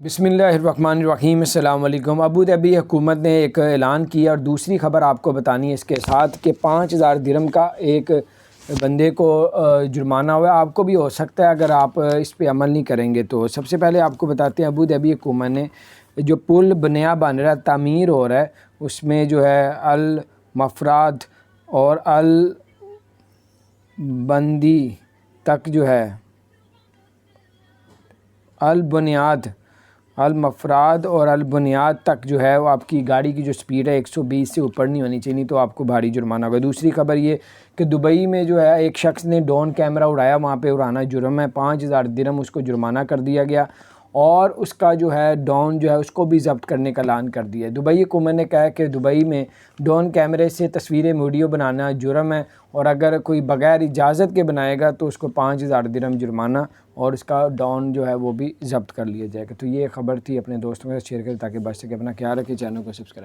بسم اللہ الرحمن الرحیم۔ السلام علیکم۔ ابوظہبی حکومت نے ایک اعلان کیا اور دوسری خبر آپ کو بتانی ہے اس کے ساتھ کہ 5000 درہم کا ایک بندے کو جرمانہ ہوا ہے۔ آپ کو بھی ہو سکتا ہے اگر آپ اس پہ عمل نہیں کریں گے تو۔ سب سے پہلے آپ کو بتاتے ہیں ابوظہبی حکومت نے جو پل بنیا بن رہا ہے، تعمیر ہو رہا ہے، اس میں جو ہے المفرات اور البندی تک جو ہے المفراد اور البنیاد تک جو ہے وہ آپ کی گاڑی کی جو سپیڈ ہے 120 سے اوپر نہیں ہونی چاہیے، نہیں تو آپ کو بھاری جرمانہ ہوگا۔ دوسری خبر یہ کہ دبئی میں جو ہے ایک شخص نے ڈرون کیمرہ اڑایا، وہاں پہ اڑانا جرم ہے، 5000 درہم اس کو جرمانہ کر دیا گیا اور اس کا جو ہے ڈرون جو ہے اس کو بھی ضبط کرنے کا اعلان کر دیا ہے۔ دبئی حکومت نے کہا ہے کہ دبئی میں ڈرون کیمرے سے تصویریں ویڈیو بنانا جرم ہے اور اگر کوئی بغیر اجازت کے بنائے گا تو اس کو 5000 درہم جرمانہ اور اس کا ڈرون جو ہے وہ بھی ضبط کر لیا جائے گا۔ تو یہ خبر تھی، اپنے دوستوں کے ساتھ شیئر کریں تاکہ بچ سکے۔ اپنا خیال رکھیں، چینل کو سبسکرائب